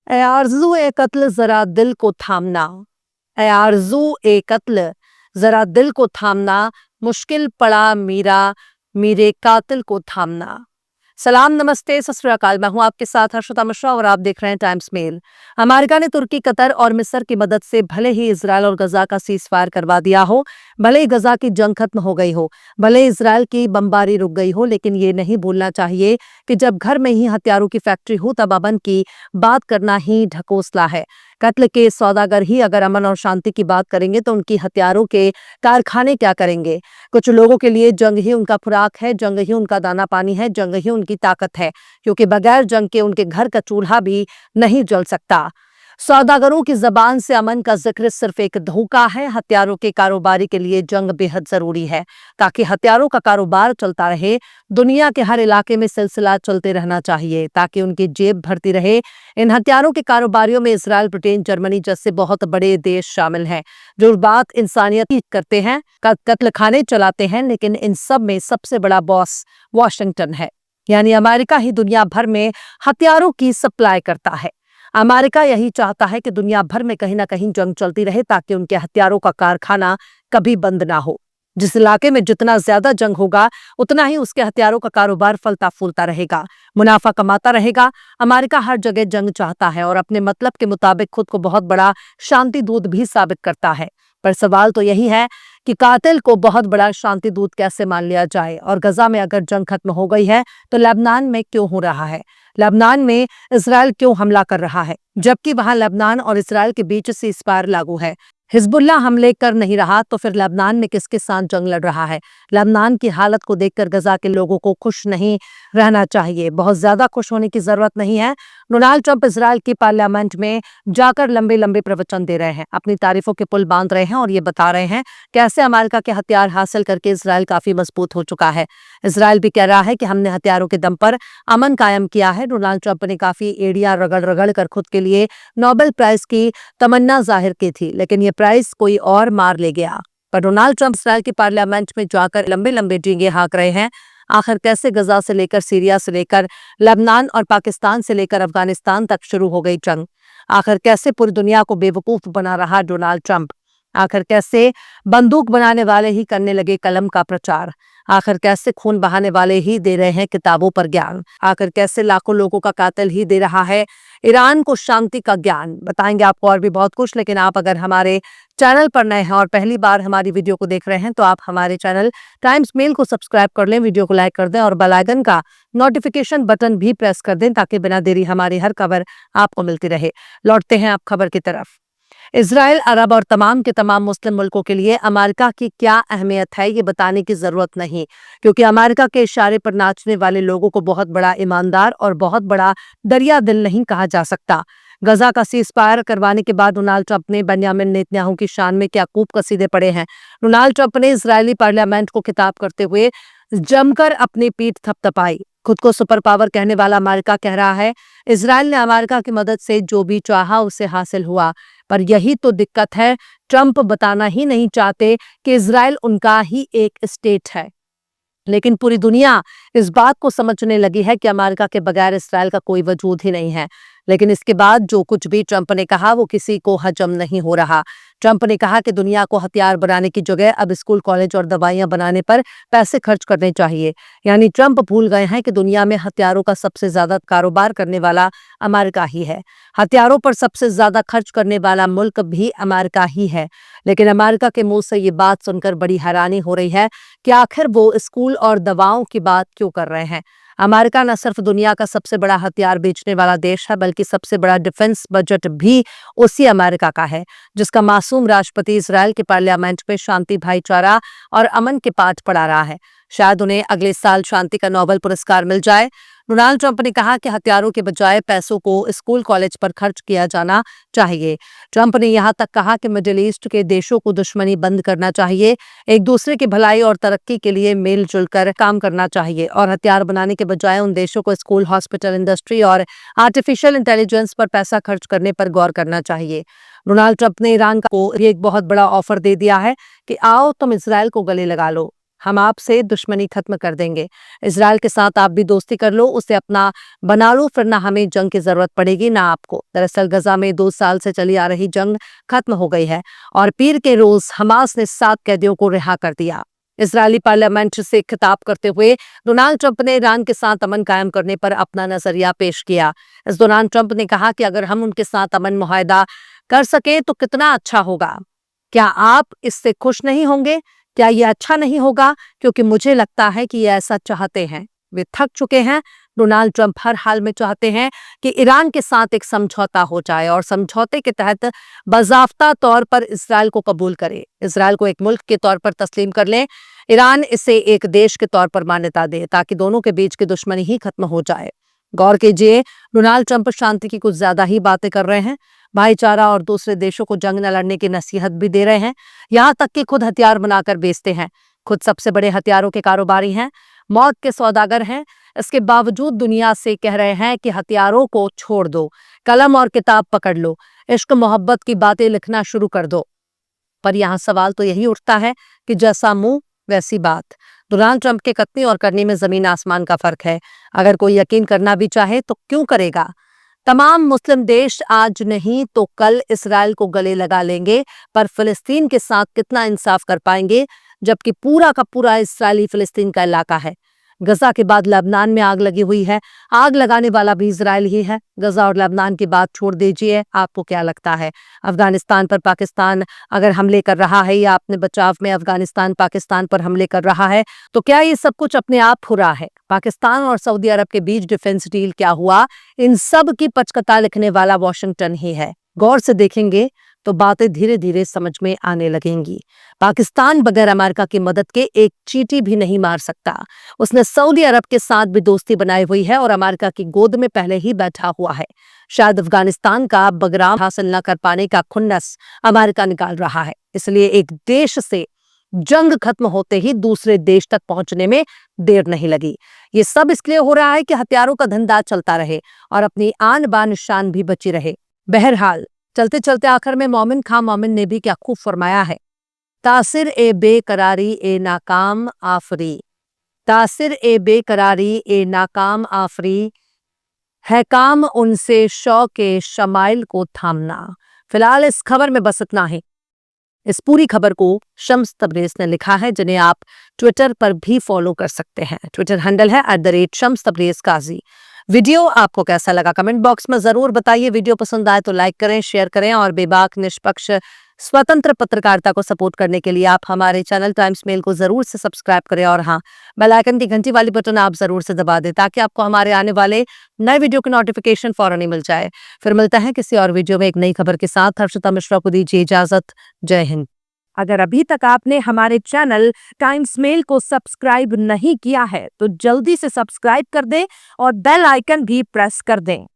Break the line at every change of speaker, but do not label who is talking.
ए आरज़ू ए कत्ल ज़रा दिल को थामना, ए आरज़ू ए कत्ल ज़रा दिल को थामना, मुश्किल पड़ा मीरा मेरे कातिल को थामना। सलाम, नमस्ते, सत श्री अकाल। मैं हूं आपके साथ हर्षिता मिश्रा और आप देख रहे हैं टाइम्स मेल। अमेरिका ने तुर्की, कतर और मिस्र की मदद से भले ही इजरायल और गजा का सीज फायर करवा दिया हो, भले ही गजा की जंग खत्म हो गई हो, भले ही इजरायल की बमबारी रुक गई हो, लेकिन ये नहीं भूलना चाहिए कि जब घर में ही हथियारों की फैक्ट्री हो तब अमन की बात करना ही ढकोसला है। कत्ल के सौदागर ही अगर अमन और शांति की बात करेंगे तो उनकी हथियारों के कारखाने क्या करेंगे? कुछ लोगों के लिए जंग ही उनका खुराक है, जंग ही उनका दाना पानी है, जंग ही उनकी ताकत है, क्योंकि बगैर जंग के उनके घर का चूल्हा भी नहीं जल सकता। सौदागरों की जबान से अमन का जिक्र सिर्फ एक धोखा है। हथियारों के कारोबारी के लिए जंग बेहद जरूरी है ताकि हथियारों का कारोबार चलता रहे। दुनिया के हर इलाके में सिलसिला चलते रहना चाहिए ताकि उनकी जेब भरती रहे। इन हथियारों के कारोबारियों में इसराइल, ब्रिटेन, जर्मनी जैसे बहुत बड़े देश शामिल हैं जो बात इंसानियत की करते हैं, कत्ल खाने चलाते हैं, लेकिन इन सब में सबसे बड़ा बॉस वॉशिंगटन है। यानी अमेरिका ही दुनिया भर में हथियारों की सप्लाई करता है। अमेरिका यही चाहता है कि दुनिया भर में कहीं ना कहीं जंग चलती रहे ताकि उनके हथियारों का कारखाना कभी बंद ना हो। जिस इलाके में जितना ज्यादा जंग होगा उतना ही उसके हथियारों का कारोबार फलता फूलता रहेगा, मुनाफा कमाता रहेगा। अमेरिका हर जगह जंग चाहता है और अपने मतलब के मुताबिक खुद को बहुत बड़ा शांति दूत भी साबित करता है। पर सवाल तो यही है कि कातिल को बहुत बड़ा शांति दूत कैसे मान लिया जाए? और गजा में अगर जंग खत्म हो गई है तो लेबनान में क्यों हो रहा है? लेबनान में इजराइल क्यों हमला कर रहा है जबकि वहां लेबनान और इजराइल के बीच सीज फायर लागू है? हिजबुल्ला हमले कर नहीं रहा तो फिर लेबनान में किसके साथ जंग लड़ रहा है? लेबनान की हालत को देखकर गजा के लोगों को खुश नहीं रहना चाहिए, बहुत ज्यादा खुश होने की जरूरत नहीं है। डोनाल्ड ट्रंप इजराइल की पार्लियामेंट में जाकर लंबे लंबे प्रवचन दे रहे हैं, अपनी तारीफों के पुल बांध रहे हैं और ये बता रहे हैं कैसे अमेरिका के हथियार हासिल करके इजराइल काफी मजबूत हो चुका है। इजराइल भी कह रहा है कि हमने हथियारों के दम पर अमन कायम किया है। डोनाल्ड ट्रंप ने काफी एड़ियां रगड़ रगड़ कर खुद के लिए नोबेल प्राइज की तमन्ना जाहिर की थी, लेकिन ये प्राइज कोई और मार ले गया। पर डोनाल्ड ट्रंप इजराइल की पार्लियामेंट में जाकर लंबे लंबे डींगे हाँक रहे हैं। आखिर कैसे गजा से लेकर सीरिया से लेकर लेबनान और पाकिस्तान से लेकर अफगानिस्तान तक शुरू हो गई जंग? आखिर कैसे पूरी दुनिया को बेवकूफ बना रहा डोनाल्ड ट्रंप? आखिर कैसे बंदूक बनाने वाले ही करने लगे कलम का प्रचार? आखिर कैसे खून बहाने वाले ही दे रहे हैं किताबों पर ज्ञान? आखिर कैसे लाखों लोगों का कातिल ही दे रहा है ईरान को शांति का ज्ञान? बताएंगे आपको और भी बहुत कुछ, लेकिन आप अगर हमारे चैनल पर नए हैं और पहली बार हमारी वीडियो को देख रहे हैं तो आप हमारे चैनल टाइम्स मेल को सब्सक्राइब कर लें, वीडियो को लाइक कर दें और बेल आइकन का नोटिफिकेशन बटन भी प्रेस कर दें ताकि बिना देरी हमारी हर खबर आपको मिलती रहे। लौटते हैं आप खबर की तरफ। इजराइल, अरब और तमाम के तमाम मुस्लिम मुल्कों के लिए अमेरिका की क्या अहमियत है ये बताने की जरूरत नहीं, क्योंकि अमेरिका के इशारे पर नाचने वाले लोगों को बहुत बड़ा ईमानदार और बहुत बड़ा दरिया दिल नहीं कहा जा सकता। गजा का सीज फायर करवाने के बाद डोनाल्ड ट्रंप ने बेंजामिन नेतन्याहू की शान में क्या खूब कसीदे पड़े हैं। डोनाल्ड ट्रंप ने इजरायली पार्लियामेंट को खिताब करते हुए जमकर अपनी पीठ थपथपाई। खुद को सुपर पावर कहने वाला अमेरिका कह रहा है इजराइल ने अमेरिका की मदद से जो भी चाहा उसे हासिल हुआ। पर यही तो दिक्कत है, ट्रंप बताना ही नहीं चाहते कि इजराइल उनका ही एक स्टेट है, लेकिन पूरी दुनिया इस बात को समझने लगी है कि अमेरिका के बगैर इस्राइल का कोई वजूद ही नहीं है। लेकिन इसके बाद जो कुछ भी ट्रंप ने कहा वो किसी को हजम नहीं हो रहा। ट्रंप ने कहा कि दुनिया को हथियार बनाने की जगह अब स्कूल, कॉलेज और दवाइयां बनाने पर पैसे खर्च करने चाहिए। यानी ट्रंप भूल गए हैं कि दुनिया में हथियारों का सबसे ज्यादा कारोबार करने वाला अमेरिका ही है। हथियारों पर सबसे ज्यादा खर्च करने वाला मुल्क भी अमेरिका ही है। लेकिन अमेरिका के मुंह से ये बात सुनकर बड़ी हैरानी हो रही है कि आखिर वो स्कूल और दवाओं की बात क्यों कर रहे हैं। अमेरिका न सिर्फ दुनिया का सबसे बड़ा हथियार बेचने वाला देश है, बल्कि सबसे बड़ा डिफेंस बजट भी उसी अमेरिका का है, जिसका मासूम राष्ट्रपति इजराइल के पार्लियामेंट में शांति, भाईचारा और अमन के पाठ पढ़ा रहा है। शायद उन्हें अगले साल शांति का नोबेल पुरस्कार मिल जाए। डोनाल्ड ट्रंप ने कहा कि हथियारों के बजाय पैसों को स्कूल, कॉलेज पर खर्च किया जाना चाहिए। ट्रंप ने यहां तक कहा कि मिडिल ईस्ट के देशों को दुश्मनी बंद करना चाहिए, एक दूसरे की भलाई और तरक्की के लिए मिलजुल कर काम करना चाहिए और हथियार बनाने के बजाय उन देशों को स्कूल, हॉस्पिटल, इंडस्ट्री और आर्टिफिशियल इंटेलिजेंस पर पैसा खर्च करने पर गौर करना चाहिए। डोनाल्ड ट्रंप ने ईरान को एक बहुत बड़ा ऑफर दे दिया है कि आओ तुम इजराइल को गले लगा लो। हम आपसे दुश्मनी खत्म कर देंगे। इजराइल के साथ आप भी दोस्ती कर लो, उसे अपना बना लो, फिर ना हमें जंग की जरूरत पड़ेगी ना आपको। दरअसल गजा में 2 साल से चली आ रही जंग खत्म हो गई है और पीर के रोज हमास ने 7 कैदियों को रिहा कर दिया। इजरायली पार्लियामेंट से खिताब करते हुए डोनाल्ड ट्रंप ने ईरान के साथ अमन कायम करने पर अपना नजरिया पेश किया। इस दौरान ट्रंप ने कहा कि अगर हम उनके साथ अमन मुआहदा कर सके तो कितना अच्छा होगा। क्या आप इससे खुश नहीं होंगे? क्या ये अच्छा नहीं होगा? क्योंकि मुझे लगता है कि ये ऐसा चाहते हैं। वे थक चुके हैं। डोनाल्ड ट्रंप हर हाल में चाहते हैं कि ईरान के साथ एक समझौता हो जाए और समझौते के तहत बाज़ाफ्ता तौर पर इसराइल को कबूल करे, इसराइल को एक मुल्क के तौर पर तस्लीम कर लें, ईरान इसे एक देश के तौर पर मान्यता दे, ताकि दोनों के बीच की दुश्मनी ही खत्म हो जाए। गौर कीजिए, डोनाल्ड ट्रंप शांति की कुछ ज्यादा ही बातें कर रहे हैं। भाईचारा और दूसरे देशों को जंग न लड़ने की नसीहत भी दे रहे हैं। यहाँ तक कि खुद हथियार बनाकर बेचते हैं। खुद सबसे बड़े हथियारों के कारोबारी हैं, मौत के सौदागर हैं। इसके बावजूद दुनिया से कह रहे हैं कि हथियारों को छोड़ दो, कलम और किताब पकड़ लो, इश्क मोहब्बत की बातें लिखना शुरू कर दो। पर यहाँ सवाल तो यही उठता है कि जैसा मुंह वैसी बात। डोनाल्ड ट्रंप के कथनी और करनी में जमीन आसमान का फर्क है। अगर कोई यकीन करना भी चाहे तो क्यों करेगा? तमाम मुस्लिम देश आज नहीं तो कल इसराइल को गले लगा लेंगे, पर फिलिस्तीन के साथ कितना इंसाफ कर पाएंगे, जबकि पूरा का पूरा इसराइली फिलिस्तीन का इलाका है। गजा के बाद लेबनान में आग लगी हुई है। आग लगाने वाला भी इसराइल ही है। गजा और लेबनान की बात छोड़ दीजिए, आपको क्या लगता है अफगानिस्तान पर पाकिस्तान अगर हमले कर रहा है या अपने बचाव में अफगानिस्तान पाकिस्तान पर हमले कर रहा है, तो क्या ये सब कुछ अपने आप हो रहा है? पाकिस्तान और सऊदी अरब के बीच डिफेंस डील क्या हुआ, इन सब की पचकथा लिखने वाला वॉशिंगटन ही है। गौर से देखेंगे तो बातें धीरे धीरे समझ में आने लगेंगी। पाकिस्तान बगैर अमेरिका की मदद के एक चींटी भी नहीं मार सकता। उसने सऊदी अरब के साथ भी दोस्ती बनाई हुई है और अमेरिका की गोद में पहले ही बैठा हुआ है। शायद अफगानिस्तान का बगराम हासिल न कर पाने का खुन्नस अमेरिका निकाल रहा है। इसलिए एक देश से जंग खत्म होते ही दूसरे देश तक पहुंचने में देर नहीं लगी। ये सब इसलिए हो रहा है कि हथियारों का धंधा चलता रहे और अपनी आन बान शान भी बची रहे। बहरहाल चलते चलते आखिर में मोमिन खां मोमिन ने भी क्या खूब फरमाया है, तासिर ए बेकरारी ए नाकाम आफरी, तासिर ए बेकरारी ए नाकाम आफरी, है काम उनसे शौक ए शमाइल को थामना। फिलहाल इस खबर में बस इतना ही। इस पूरी खबर को शम्स तबरेज ने लिखा है, जिन्हें आप ट्विटर पर भी फॉलो कर सकते हैं। ट्विटर हैंडल है @शम्स तबरेज काजी। वीडियो आपको कैसा लगा कमेंट बॉक्स में जरूर बताइए। वीडियो पसंद आए तो लाइक करें, शेयर करें और बेबाक निष्पक्ष स्वतंत्र पत्रकारिता को सपोर्ट करने के लिए आप हमारे चैनल टाइम्स मेल को जरूर से सब्सक्राइब करें और हाँ, बेल आइकन की घंटी वाली बटन आप जरूर से दबा दें, ताकि आपको हमारे आने वाले नए वीडियो की नोटिफिकेशन फौरन ही मिल जाए। फिर मिलता है किसी और वीडियो में एक नई खबर के साथ। हर्षिता मिश्रा को दीजिए इजाजत। जय हिंद। अगर अभी तक आपने हमारे चैनल टाइम्स मेल को सब्सक्राइब नहीं किया है तो जल्दी से सब्सक्राइब कर दें और बेल आइकन भी प्रेस कर दें।